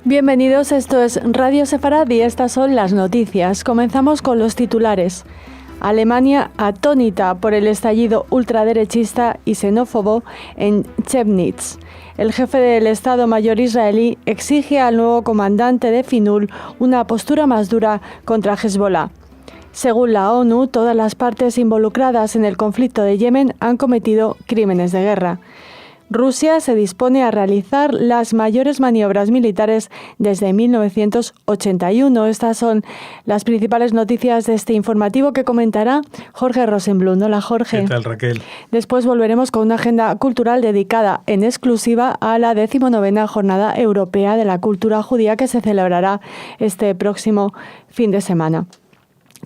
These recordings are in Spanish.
Bienvenidos, esto es Radio Sefarad y estas son las noticias. Comenzamos con los titulares. Alemania atónita por el estallido ultraderechista y xenófobo en Chemnitz. El jefe del Estado Mayor israelí exige al nuevo comandante de Finul una postura más dura contra Hezbollah. Según la ONU, todas las partes involucradas en el conflicto de Yemen han cometido crímenes de guerra. Rusia se dispone a realizar las mayores maniobras militares desde 1981. Estas son las principales noticias de este informativo que comentará Jorge Rosenblum. Hola, Jorge. ¿Qué tal, Raquel? Después volveremos con una agenda cultural dedicada en exclusiva a la 19ª Jornada Europea de la Cultura Judía que se celebrará este próximo fin de semana.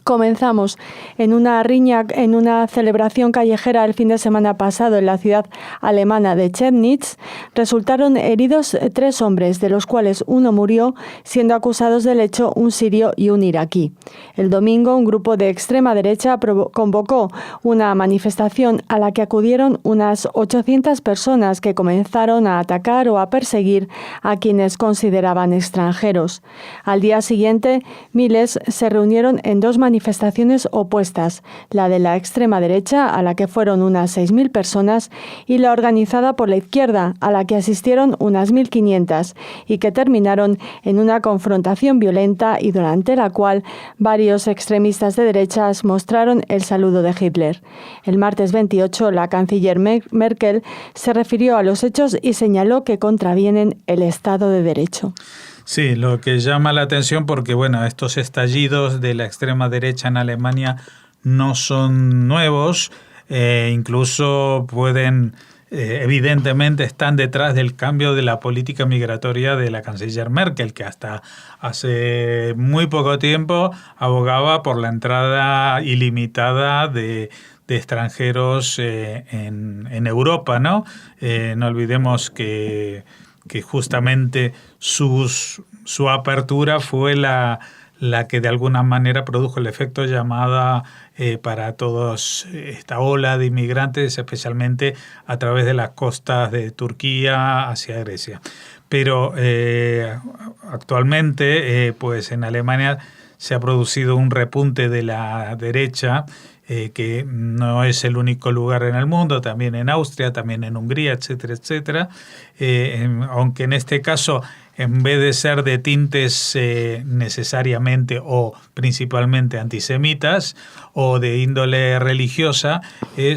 Comenzamos en una riña, en una celebración callejera el fin de semana pasado en la ciudad alemana de Chemnitz. Resultaron heridos 3 hombres, de los cuales uno murió, siendo acusados del hecho un sirio y un iraquí. El domingo, un grupo de extrema derecha convocó una manifestación a la que acudieron unas 800 personas que comenzaron a atacar o a perseguir a quienes consideraban extranjeros. Al día siguiente, miles se reunieron en 2 manifestaciones opuestas, la de la extrema derecha, a la que fueron unas 6.000 personas, y la organizada por la izquierda, a la que asistieron unas 1.500, y que terminaron en una confrontación violenta y durante la cual varios extremistas de derechas mostraron el saludo de Hitler. El martes 28, la canciller Merkel se refirió a los hechos y señaló que contravienen el Estado de Derecho. Sí, lo que llama la atención porque, estos estallidos de la extrema derecha en Alemania no son nuevos, incluso pueden, evidentemente están detrás del cambio de la política migratoria de la canciller Merkel, que hasta hace muy poco tiempo abogaba por la entrada ilimitada de extranjeros en Europa, ¿no? No olvidemos que justamente su apertura fue la que de alguna manera produjo el efecto llamada para todos esta ola de inmigrantes, especialmente a través de las costas de Turquía hacia Grecia. Pero actualmente, pues en Alemania se ha producido un repunte de la derecha, que no es el único lugar en el mundo, también en Austria, también en Hungría, etcétera, etcétera. Aunque en este caso, en vez de ser de tintes necesariamente o principalmente antisemitas o de índole religiosa,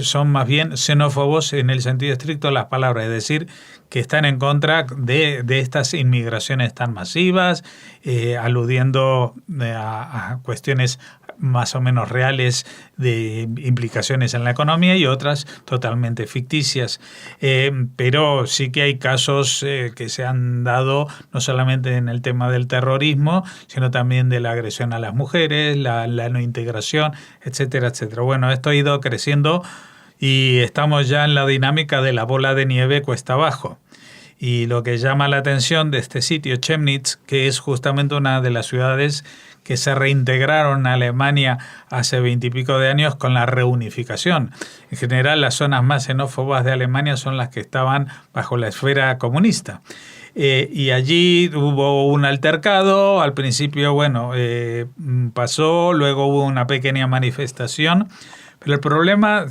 son más bien xenófobos en el sentido estricto de las palabras, es decir, que están en contra de estas inmigraciones tan masivas, aludiendo a cuestiones más o menos reales de implicaciones en la economía y otras totalmente ficticias. Pero sí que hay casos que se han dado no solamente en el tema del terrorismo, sino también de la agresión a las mujeres, la no integración, etcétera, etcétera. Bueno, esto ha ido creciendo y estamos ya en la dinámica de la bola de nieve cuesta abajo. Y lo que llama la atención de este sitio, Chemnitz, que es justamente una de las ciudades que se reintegraron a Alemania hace 20 y pico de años con la reunificación. En general, las zonas más xenófobas de Alemania son las que estaban bajo la esfera comunista. Y allí hubo un altercado, al principio, pasó, luego hubo una pequeña manifestación, pero el problema,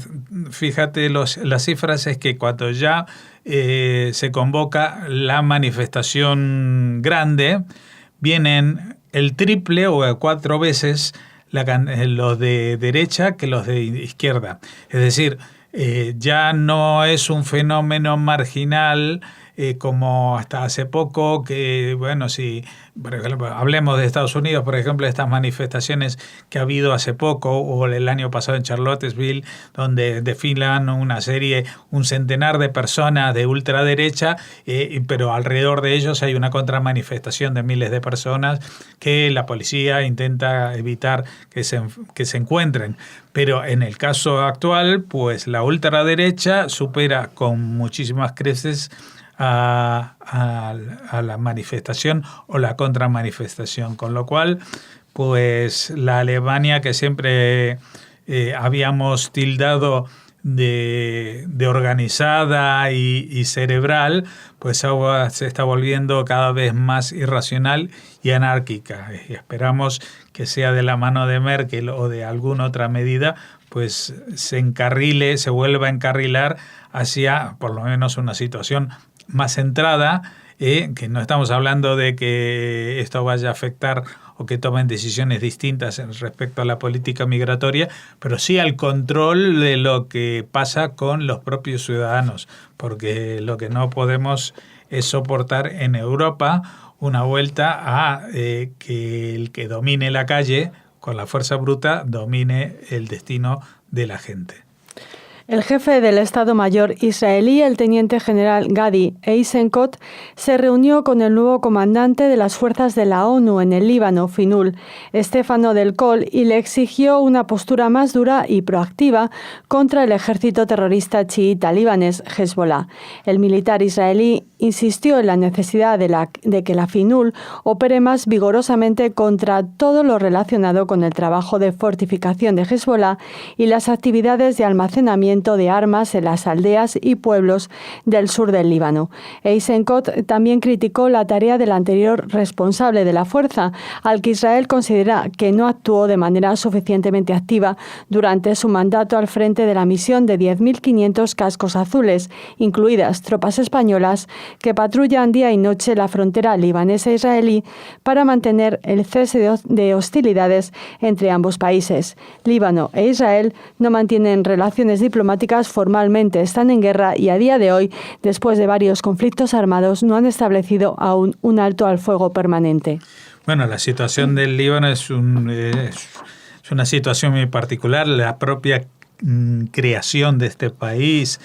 fíjate las cifras, es que cuando ya se convoca la manifestación grande, vienen el triple o 4 veces los de derecha que los de izquierda. Es decir, ya no es un fenómeno marginal como hasta hace poco, que si por ejemplo, hablemos de Estados Unidos, por ejemplo, estas manifestaciones que ha habido hace poco o el año pasado en Charlottesville, donde desfilan un centenar de personas de ultraderecha, pero alrededor de ellos hay una contramanifestación de miles de personas que la policía intenta evitar que se encuentren. Pero en el caso actual, pues la ultraderecha supera con muchísimas creces a la manifestación o la contramanifestación, con lo cual pues la Alemania que siempre habíamos tildado de organizada y cerebral, pues ahora se está volviendo cada vez más irracional y anárquica. Y esperamos que sea de la mano de Merkel o de alguna otra medida, pues se vuelva a encarrilar hacia por lo menos una situación más centrada, que no estamos hablando de que esto vaya a afectar o que tomen decisiones distintas respecto a la política migratoria, pero sí al control de lo que pasa con los propios ciudadanos, porque lo que no podemos es soportar en Europa una vuelta a que el que domine la calle con la fuerza bruta domine el destino de la gente. El jefe del Estado Mayor israelí, el teniente general Gadi Eisenkot, se reunió con el nuevo comandante de las fuerzas de la ONU en el Líbano, Finul, Stefano del Col, y le exigió una postura más dura y proactiva contra el ejército terrorista chiita libanés Hezbollah. El militar israelí insistió en la necesidad de que la Finul opere más vigorosamente contra todo lo relacionado con el trabajo de fortificación de Hezbollah y las actividades de almacenamiento de armas en las aldeas y pueblos del sur del Líbano. Eisenkot también criticó la tarea del anterior responsable de la fuerza, al que Israel considera que no actuó de manera suficientemente activa durante su mandato al frente de la misión de 10.500 cascos azules, incluidas tropas españolas, que patrullan día y noche la frontera libanesa-israelí para mantener el cese de hostilidades entre ambos países. Líbano e Israel no mantienen relaciones diplomáticas formalmente, están en guerra y a día de hoy, después de varios conflictos armados, no han establecido aún un alto al fuego permanente. Bueno, la situación del Líbano es una situación muy particular. La propia creación de este país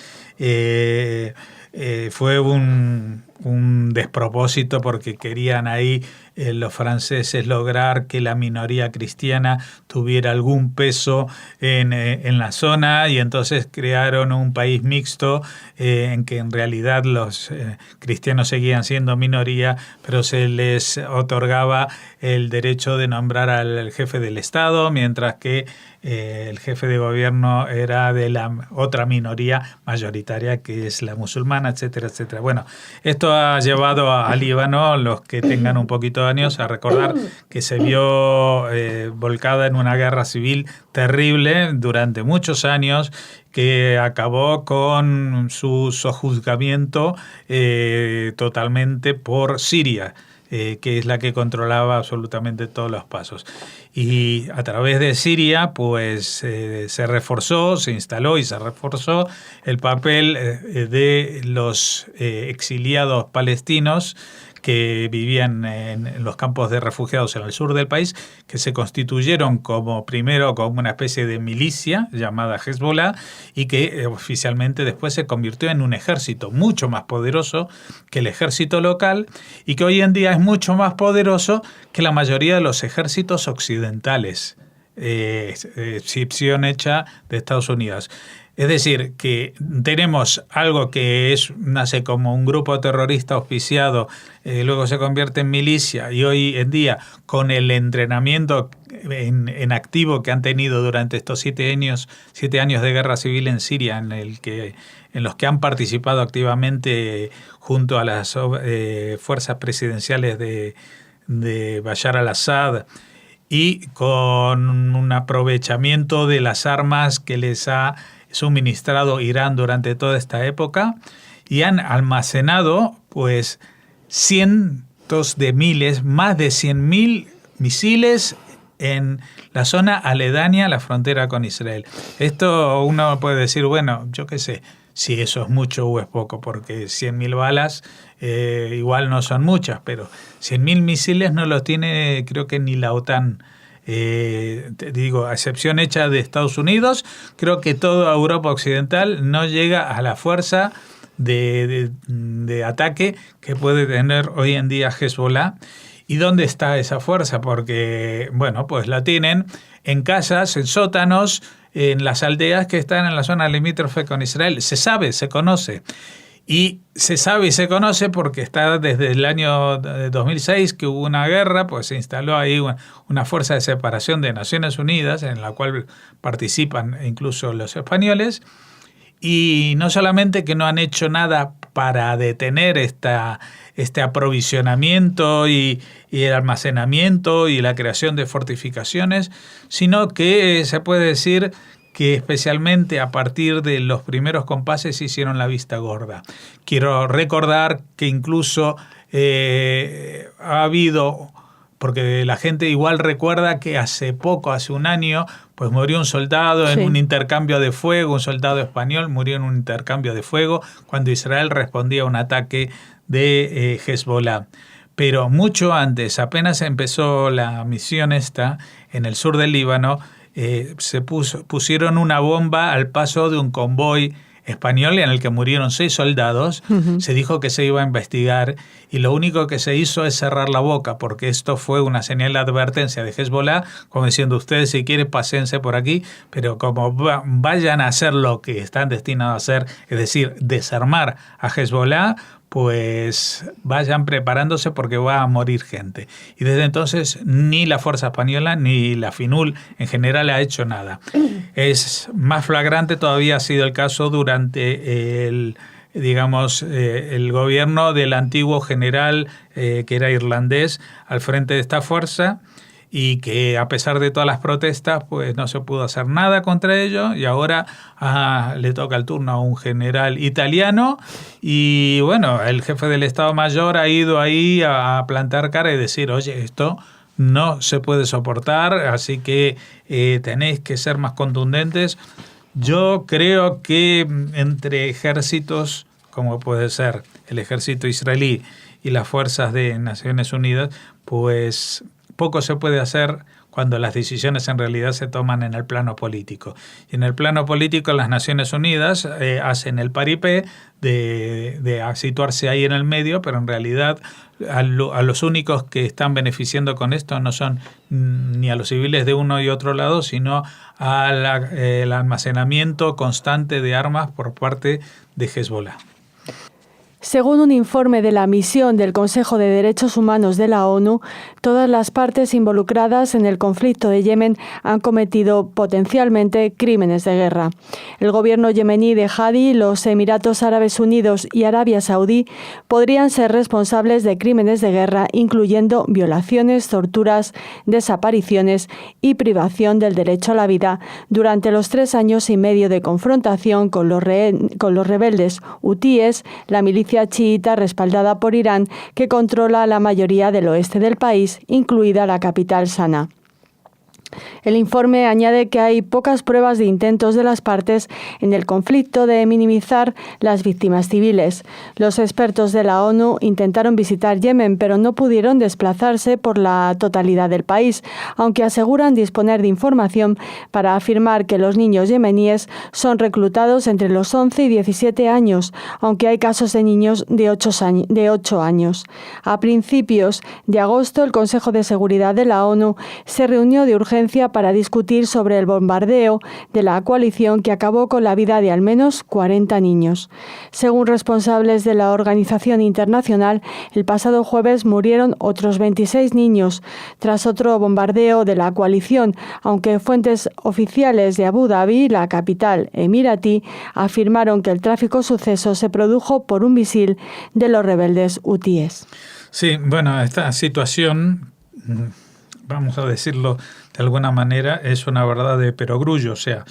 fue un despropósito, porque querían ahí los franceses lograr que la minoría cristiana tuviera algún peso en la zona, y entonces crearon un país mixto en que en realidad los cristianos seguían siendo minoría, pero se les otorgaba el derecho de nombrar al jefe del Estado, mientras que el jefe de gobierno era de la otra minoría mayoritaria, que es la musulmana, etcétera, etcétera. Bueno, esto ha llevado a Líbano, los que tengan un poquito de años, a recordar que se vio volcada en una guerra civil terrible durante muchos años, que acabó con su sojuzgamiento totalmente por Siria, que es la que controlaba absolutamente todos los pasos. Y a través de Siria, pues se reforzó, se instaló y se reforzó el papel de los exiliados palestinos que vivían en los campos de refugiados en el sur del país, que se constituyeron primero como una especie de milicia llamada Hezbollah, y que oficialmente después se convirtió en un ejército mucho más poderoso que el ejército local, y que hoy en día es mucho más poderoso que la mayoría de los ejércitos occidentales, excepción hecha de Estados Unidos. Es decir, que tenemos algo que nace como un grupo terrorista auspiciado, luego se convierte en milicia, y hoy en día, con el entrenamiento en activo que han tenido durante estos 7 años de guerra civil en Siria, en los que han participado activamente junto a las fuerzas presidenciales de Bashar al-Assad, y con un aprovechamiento de las armas que les ha suministrado Irán durante toda esta época, y han almacenado pues cientos de miles, más de 100.000 misiles en la zona aledaña a la frontera con Israel. Esto uno puede decir, bueno, yo qué sé, si eso es mucho o es poco, porque 100.000 balas igual no son muchas, pero 100.000 misiles no los tiene, creo que ni la OTAN. Te digo, a excepción hecha de Estados Unidos, creo que toda Europa occidental no llega a la fuerza de ataque que puede tener hoy en día Hezbollah. ¿Y dónde está esa fuerza? Porque, bueno, pues la tienen en casas, en sótanos, en las aldeas que están en la zona limítrofe con Israel. Se sabe, se conoce. Y se sabe y se conoce porque está desde el año 2006 que hubo una guerra, pues se instaló ahí una fuerza de separación de Naciones Unidas en la cual participan incluso los españoles, Y no solamente que no han hecho nada para detener este aprovisionamiento y el almacenamiento y la creación de fortificaciones, sino que se puede decir que especialmente a partir de los primeros compases hicieron la vista gorda. Quiero recordar que incluso ha habido, porque la gente igual recuerda que hace poco, hace un año, pues murió un soldado en un intercambio de fuego, un soldado español murió en un intercambio de fuego cuando Israel respondía a un ataque de Hezbollah. Pero mucho antes, apenas empezó la misión esta, en el sur del Líbano, pusieron una bomba al paso de un convoy español en el que murieron 6 soldados. Se dijo que se iba a investigar y lo único que se hizo es cerrar la boca, porque esto fue una señal de advertencia de Hezbollah, como diciendo, ustedes si quieren pásense por aquí, pero como vayan a hacer lo que están destinados a hacer, es decir, desarmar a Hezbollah, pues vayan preparándose porque va a morir gente. Y desde entonces ni la Fuerza Española ni la FINUL en general ha hecho nada. Es más flagrante todavía ha sido el caso durante el gobierno del antiguo general que era irlandés al frente de esta fuerza, y que a pesar de todas las protestas pues no se pudo hacer nada contra ello, y ahora le toca el turno a un general italiano, y bueno, el jefe del Estado Mayor ha ido ahí a plantar cara y decir, oye, esto no se puede soportar, así que tenéis que ser más contundentes. Yo creo que entre ejércitos, como puede ser el ejército israelí y las fuerzas de Naciones Unidas, pues poco se puede hacer cuando las decisiones en realidad se toman en el plano político. Y en el plano político las Naciones Unidas hacen el paripé de situarse ahí en el medio, pero en realidad a los únicos que están beneficiando con esto no son ni a los civiles de uno y otro lado, sino al almacenamiento constante de armas por parte de Hezbollah. Según un informe de la misión del Consejo de Derechos Humanos de la ONU, todas las partes involucradas en el conflicto de Yemen han cometido potencialmente crímenes de guerra. El gobierno yemení de Hadi, los Emiratos Árabes Unidos y Arabia Saudí podrían ser responsables de crímenes de guerra, incluyendo violaciones, torturas, desapariciones y privación del derecho a la vida durante los 3 años y medio de confrontación con los rebeldes hutíes, la milicia chiita respaldada por Irán, que controla la mayoría del oeste del país, incluida la capital Saná. El informe añade que hay pocas pruebas de intentos de las partes en el conflicto de minimizar las víctimas civiles. Los expertos de la ONU intentaron visitar Yemen, pero no pudieron desplazarse por la totalidad del país, aunque aseguran disponer de información para afirmar que los niños yemeníes son reclutados entre los 11 y 17 años, aunque hay casos de niños de 8 años. A principios de agosto, el Consejo de Seguridad de la ONU se reunió de urgencia para discutir sobre el bombardeo de la coalición que acabó con la vida de al menos 40 niños. Según responsables de la organización internacional, el pasado jueves murieron otros 26 niños tras otro bombardeo de la coalición, aunque fuentes oficiales de Abu Dhabi, la capital emiratí, afirmaron que el trágico suceso se produjo por un misil de los rebeldes hutíes. Sí, bueno, esta situación, vamos a decirlo de alguna manera, es una verdad de perogrullo. O sea,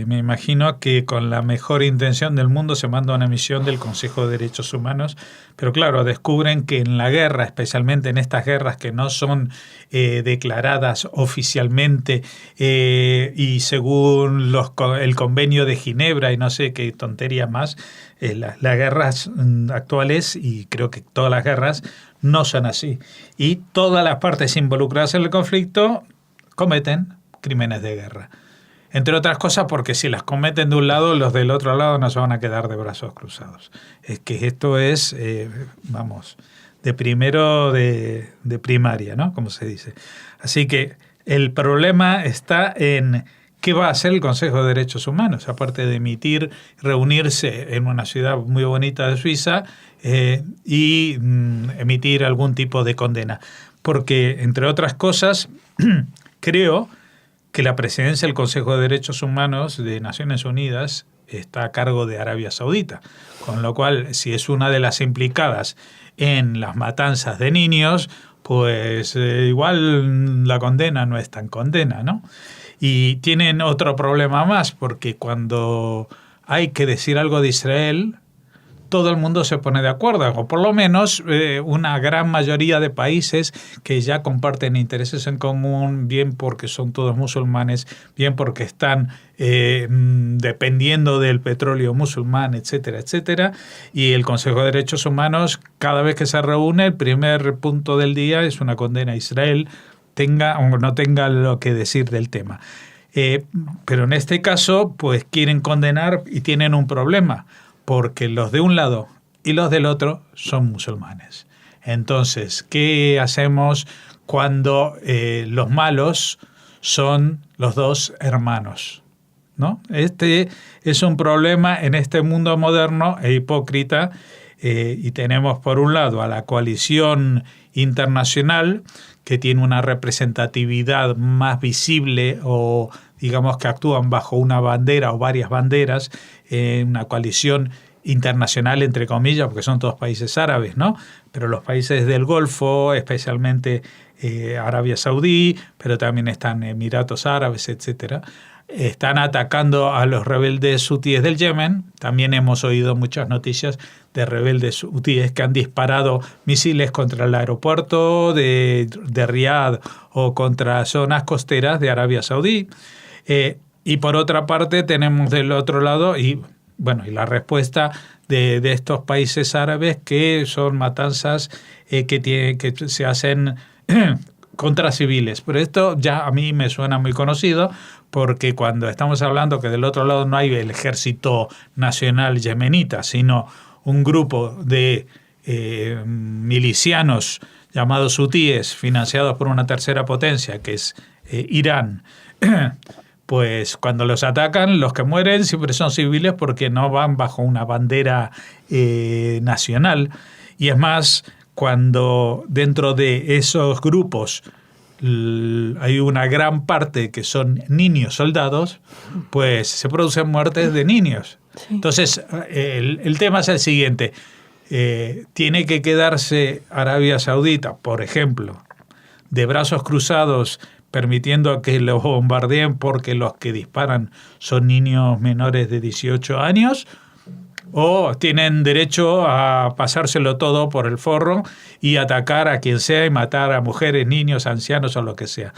me imagino que con la mejor intención del mundo se manda una misión del Consejo de Derechos Humanos, pero claro, descubren que en la guerra, especialmente en estas guerras que no son declaradas oficialmente y según el convenio de Ginebra y no sé qué tontería más, las guerras actuales, y creo que todas las guerras, no son así. Y todas las partes involucradas en el conflicto cometen crímenes de guerra. Entre otras cosas porque si las cometen de un lado, los del otro lado no se van a quedar de brazos cruzados. Es que esto es, de primero de primaria, ¿no? Como se dice. Así que el problema está en qué va a hacer el Consejo de Derechos Humanos, aparte de reunirse en una ciudad muy bonita de Suiza y emitir algún tipo de condena. Porque, entre otras cosas, creo que la presidencia del Consejo de Derechos Humanos de Naciones Unidas está a cargo de Arabia Saudita. Con lo cual, si es una de las implicadas en las matanzas de niños, pues igual la condena no es tan condena, ¿no? Y tienen otro problema más, porque cuando hay que decir algo de Israel, todo el mundo se pone de acuerdo, o por lo menos una gran mayoría de países que ya comparten intereses en común, bien porque son todos musulmanes, bien porque están dependiendo del petróleo musulmán, etcétera, etcétera. Y el Consejo de Derechos Humanos, cada vez que se reúne, el primer punto del día es una condena a Israel, tenga o no tenga lo que decir del tema. Pero en este caso, pues quieren condenar y tienen un problema, porque los de un lado y los del otro son musulmanes. Entonces, ¿qué hacemos cuando los malos son los dos hermanos? ¿No? Este es un problema en este mundo moderno e hipócrita, y tenemos por un lado a la coalición internacional, que tiene una representatividad más visible, o digamos que actúan bajo una bandera o varias banderas, una coalición internacional entre comillas, porque son todos países árabes, ¿no? Pero los países del Golfo, especialmente Arabia Saudí, pero también están Emiratos Árabes, etcétera, están atacando a los rebeldes hutíes del Yemen. También hemos oído muchas noticias de rebeldes hutíes que han disparado misiles contra el aeropuerto de Riad o contra zonas costeras de Arabia Saudí. Y por otra parte tenemos del otro lado, y la respuesta de estos países árabes, que son matanzas que se hacen contra civiles. Pero esto ya a mí me suena muy conocido, porque cuando estamos hablando que del otro lado no hay el ejército nacional yemenita, sino un grupo de milicianos llamados hutíes, financiados por una tercera potencia, que es Irán, pues cuando los atacan, los que mueren siempre son civiles, porque no van bajo una bandera nacional. Y es más, cuando dentro de esos grupos hay una gran parte que son niños soldados, pues se producen muertes de niños. Sí. Entonces, el tema es el siguiente. Tiene que quedarse Arabia Saudita, por ejemplo, de brazos cruzados, permitiendo que los bombardeen porque los que disparan son niños menores de 18 años, o tienen derecho a pasárselo todo por el forro y atacar a quien sea y matar a mujeres, niños, ancianos o lo que sea.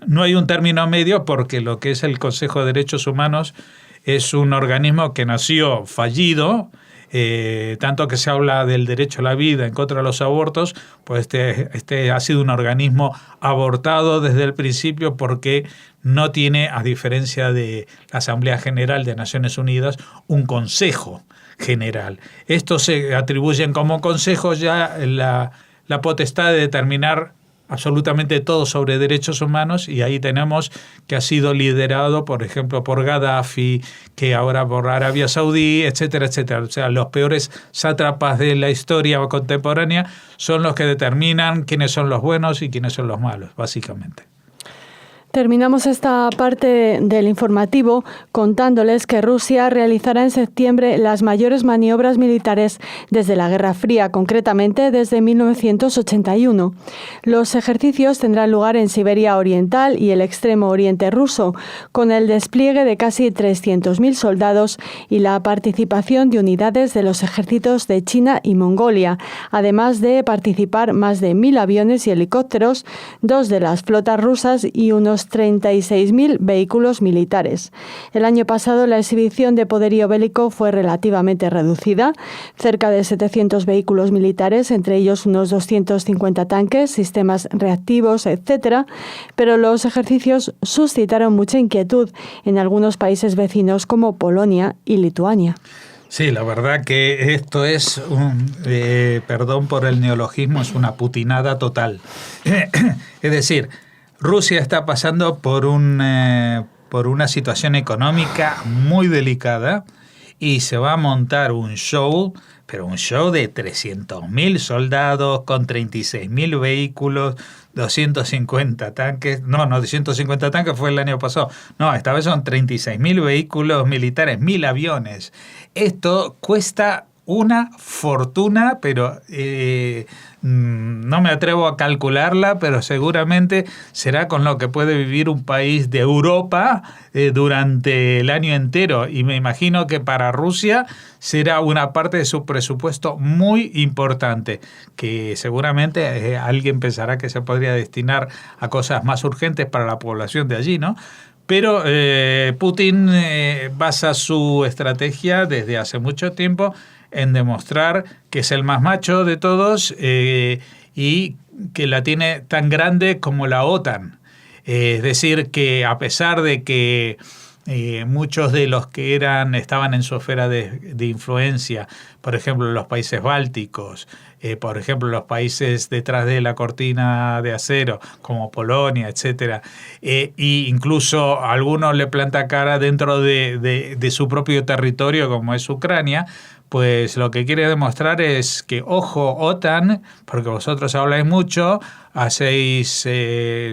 No hay un término medio, porque lo que es el Consejo de Derechos Humanos es un organismo que nació fallido, tanto que se habla del derecho a la vida en contra de los abortos, pues este ha sido un organismo abortado desde el principio, porque no tiene, a diferencia de la Asamblea General de Naciones Unidas, un Consejo General. Estos se atribuyen como consejos ya la potestad de determinar absolutamente todo sobre derechos humanos, y ahí tenemos que ha sido liderado, por ejemplo, por Gaddafi, que ahora por Arabia Saudí, etcétera, etcétera. O sea, los peores sátrapas de la historia contemporánea son los que determinan quiénes son los buenos y quiénes son los malos, básicamente. Terminamos esta parte del informativo contándoles que Rusia realizará en septiembre las mayores maniobras militares desde la Guerra Fría, concretamente desde 1981. Los ejercicios tendrán lugar en Siberia Oriental y el extremo oriente ruso, con el despliegue de casi 300.000 soldados y la participación de unidades de los ejércitos de China y Mongolia, además de participar más de 1.000 aviones y helicópteros, 2 de las flotas rusas y unos 36.000 vehículos militares. El año pasado la exhibición de poderío bélico fue relativamente reducida, cerca de 700 vehículos militares, entre ellos unos 250 tanques, sistemas reactivos, etc. Pero los ejercicios suscitaron mucha inquietud en algunos países vecinos como Polonia y Lituania. Sí, la verdad que esto es, perdón por el neologismo, es una putinada total. Es decir, Rusia está pasando por una situación económica muy delicada, y se va a montar un show, pero un show de 300.000 soldados con 36.000 vehículos, 250 tanques. No, 250 tanques fue el año pasado. No, esta vez son 36.000 vehículos militares, 1.000 aviones. Esto cuesta una fortuna, pero no me atrevo a calcularla, pero seguramente será con lo que puede vivir un país de Europa durante el año entero. Y me imagino que para Rusia será una parte de su presupuesto muy importante, que seguramente alguien pensará que se podría destinar a cosas más urgentes para la población de allí, ¿no? Pero Putin basa su estrategia desde hace mucho tiempo en demostrar que es el más macho de todos y que la tiene tan grande como la OTAN. Es decir, que a pesar de que muchos de los que estaban en su esfera de influencia, por ejemplo los países bálticos, por ejemplo los países detrás de la cortina de acero, como Polonia, etcétera, e incluso algunos le planta cara dentro de su propio territorio, como es Ucrania, pues lo que quiere demostrar es que, ojo, OTAN, porque vosotros habláis mucho,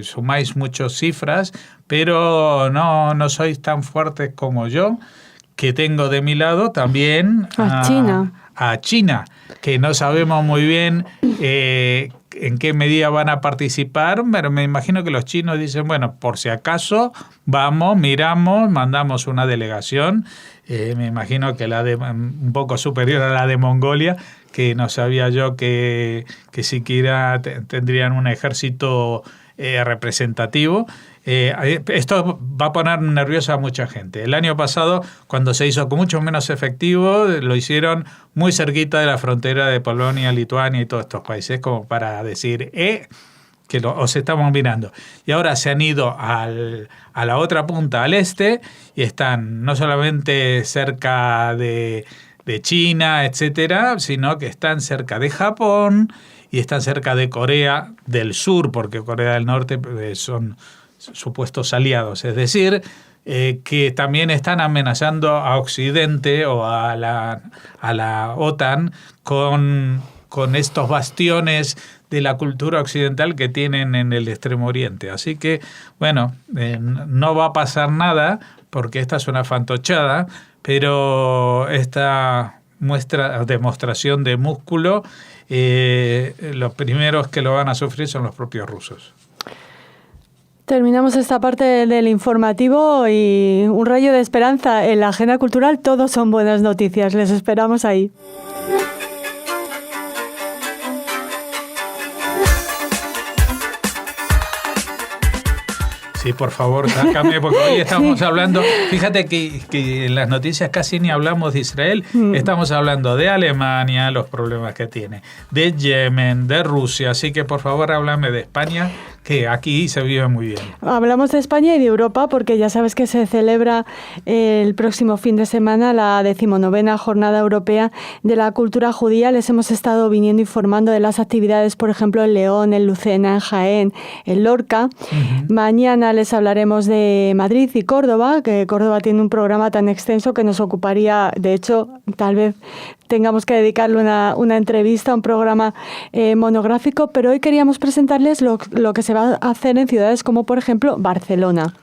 sumáis muchas cifras, pero no sois tan fuertes como yo, que tengo de mi lado también a China, que no sabemos muy bien en qué medida van a participar, pero me imagino que los chinos dicen, bueno, por si acaso, vamos, miramos, mandamos una delegación. Me imagino que un poco superior a la de Mongolia, que no sabía yo que siquiera tendrían un ejército representativo. Esto va a poner nerviosa a mucha gente. El año pasado, cuando se hizo con mucho menos efectivo, lo hicieron muy cerquita de la frontera de Polonia, Lituania y todos estos países, como para decir, que os estamos mirando. Y ahora se han ido a la otra punta, al este, y están no solamente cerca de China, etcétera, sino que están cerca de Japón y están cerca de Corea del Sur, porque Corea del Norte son supuestos aliados. Es decir, que también están amenazando a Occidente o a la OTAN con estos bastiones de la cultura occidental que tienen en el Extremo Oriente. Así que, bueno, no va a pasar nada porque esta es una fantochada, pero esta demostración de músculo, los primeros que lo van a sufrir son los propios rusos. Terminamos esta parte del informativo y un rayo de esperanza. En la agenda cultural todos son buenas noticias. Les esperamos ahí. Sí, por favor, sácame, porque hoy estamos hablando, fíjate que en las noticias casi ni hablamos de Israel, estamos hablando de Alemania, los problemas que tiene, de Yemen, de Rusia, así que por favor háblame de España, que aquí se vive muy bien. Hablamos de España y de Europa porque ya sabes que se celebra el próximo fin de semana la 19ª Jornada Europea de la Cultura Judía. Les hemos estado viniendo informando de las actividades, por ejemplo, en León, en Lucena, en Jaén, en Lorca. Mañana les hablaremos de Madrid y Córdoba, que Córdoba tiene un programa tan extenso que nos ocuparía, de hecho, tal vez tengamos que dedicarle una entrevista, un programa monográfico, pero hoy queríamos presentarles lo que se va a hacer en ciudades como, por ejemplo, Barcelona.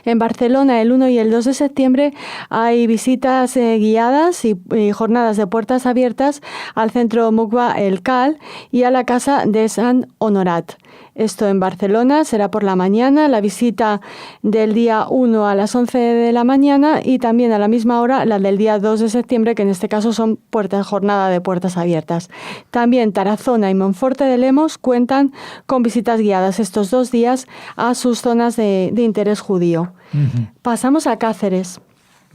En Barcelona, el 1 y el 2 de septiembre, hay visitas guiadas y jornadas de puertas abiertas al Centro Mukba El Cal y a la Casa de Sant Honorat. Esto en Barcelona será por la mañana, la visita del día 1 a las 11 de la mañana y también a la misma hora la del día 2 de septiembre, que en este caso son jornada de puertas abiertas. También Tarazona y Monforte de Lemos cuentan con visitas guiadas estos 2 días a sus zonas de interés judío. Pasamos a Cáceres.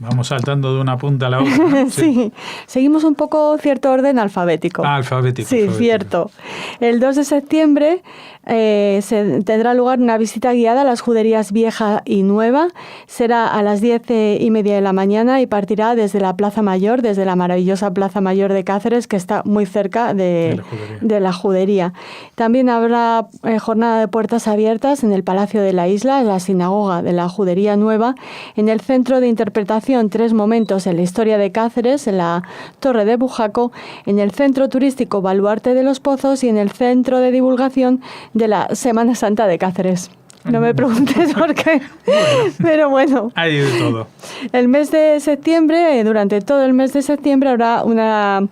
Vamos saltando de una punta a la otra, ¿no? Sí, seguimos un poco cierto orden alfabético. Alfabético. Sí, cierto. El 2 de septiembre se tendrá lugar una visita guiada a las juderías Vieja y Nueva. Será a las 10:30 de la mañana y partirá desde la Plaza Mayor, desde la maravillosa Plaza Mayor de Cáceres, que está muy cerca de la judería. También habrá jornada de puertas abiertas en el Palacio de la Isla, en la sinagoga de la Judería Nueva, en el Centro de Interpretación exposición Tres momentos en la historia de Cáceres, en la Torre de Bujaco, en el Centro Turístico Baluarte de los Pozos y en el Centro de Divulgación de la Semana Santa de Cáceres. No me preguntes por qué, pero bueno. Hay de todo. El mes de septiembre, durante todo el mes de septiembre, habrá una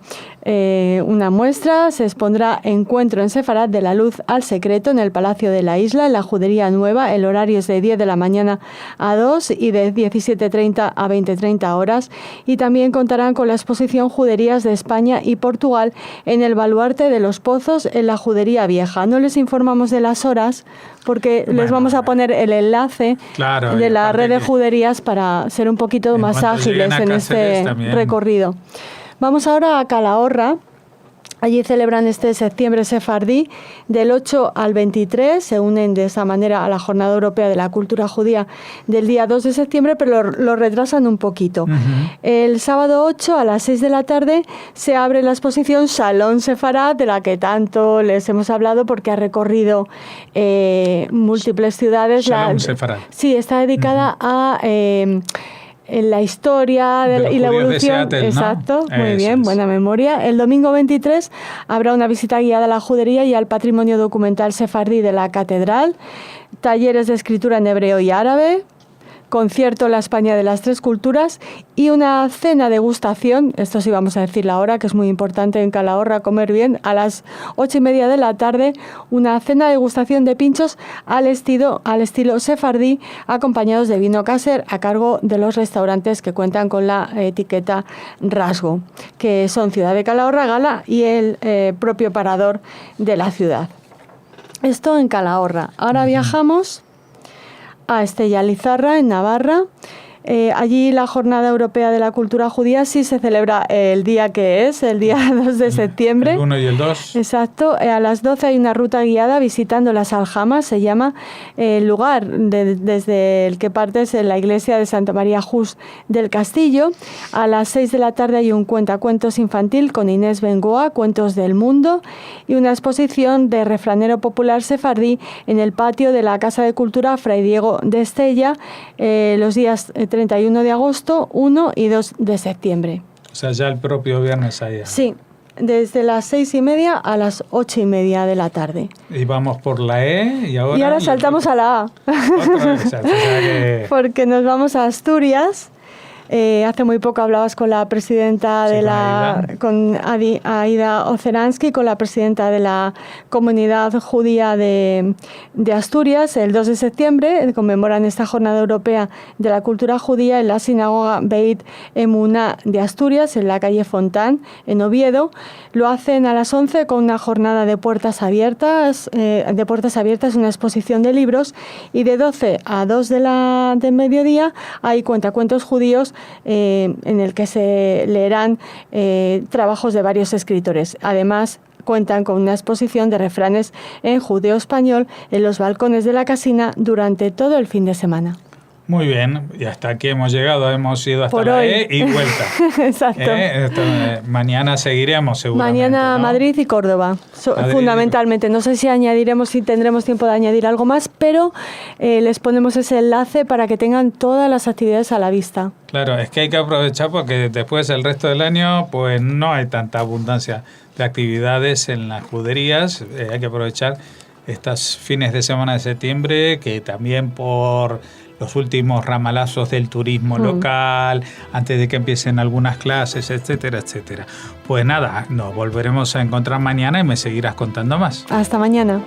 muestra. Se expondrá Encuentro en Sefarad de la luz al secreto en el Palacio de la Isla, en la Judería Nueva. El horario es de 10 de la mañana a 2 y de 17:30 a 20:30 horas. Y también contarán con la exposición Juderías de España y Portugal en el Baluarte de los Pozos, en la Judería Vieja. No les informamos de las horas porque les vamos a poner el enlace de la red de juderías para ser un poquito más ágiles en este recorrido. Vamos ahora a Calahorra. Allí celebran este septiembre sefardí del 8 al 23. Se unen de esa manera a la Jornada Europea de la Cultura Judía del día 2 de septiembre, pero lo retrasan un poquito. El sábado 8 a las 6 de la tarde se abre la exposición Salón Sefarad, de la que tanto les hemos hablado porque ha recorrido múltiples ciudades. Salón Sefarad. Sí, está dedicada a... en la historia y la evolución. Seattle, ¿no? Exacto, muy bien, buena memoria. El domingo 23 habrá una visita guiada a la judería y al patrimonio documental sefardí de la catedral, talleres de escritura en hebreo y árabe, concierto en la España de las Tres Culturas y una cena degustación, esto sí vamos a decir la hora, que es muy importante en Calahorra comer bien, a las 8:30 de la tarde, una cena degustación de pinchos al estilo sefardí, acompañados de vino caser a cargo de los restaurantes que cuentan con la etiqueta Rasgo, que son Ciudad de Calahorra, Gala y el propio parador de la ciudad. Esto en Calahorra. Ahora viajamos a Estella Lizarra, en Navarra. Allí la Jornada Europea de la Cultura Judía sí se celebra el día que es, el día 2 de septiembre. El 1 y el 2. Exacto. A las 12 hay una ruta guiada visitando las aljamas, se llama el lugar desde el que partes en la iglesia de Santa María Jus del Castillo. A las 6 de la tarde hay un cuentacuentos infantil con Inés Bengoa, Cuentos del Mundo, y una exposición de refranero popular sefardí en el patio de la Casa de Cultura Fray Diego de Estella, los días 31 de agosto, 1 y 2 de septiembre. O sea, ya el propio viernes allá. Sí, desde las 6:30 a las 8:30 de la tarde. Y vamos por la E y ahora saltamos a la A. Otra vez, o sea que... Porque nos vamos a Asturias. Hace muy poco hablabas con la presidenta con Aida Oceransky, con la presidenta de la Comunidad Judía de Asturias. El 2 de septiembre conmemoran esta Jornada Europea de la Cultura Judía en la Sinagoga Beit Emuná de Asturias, en la calle Fontán, en Oviedo. Lo hacen a las 11 con una jornada de puertas abiertas, una exposición de libros, y de 12 a 2 de mediodía hay cuentacuentos judíos en el que se leerán trabajos de varios escritores. Además, cuentan con una exposición de refranes en judeo-español en los balcones de la casina durante todo el fin de semana. Muy bien, y hasta aquí hemos llegado, hemos ido hasta por la hoy. E y vuelta. Exacto. Mañana seguiremos seguramente. Mañana, ¿no? Madrid y Córdoba, fundamentalmente. No sé si tendremos tiempo de añadir algo más, pero les ponemos ese enlace para que tengan todas las actividades a la vista. Claro, es que hay que aprovechar porque después el resto del año pues no hay tanta abundancia de actividades en las juderías. Hay que aprovechar estos fines de semana de septiembre, que también por los últimos ramalazos del turismo local, antes de que empiecen algunas clases, etcétera, etcétera. Pues nada, nos volveremos a encontrar mañana y me seguirás contando más. Hasta mañana.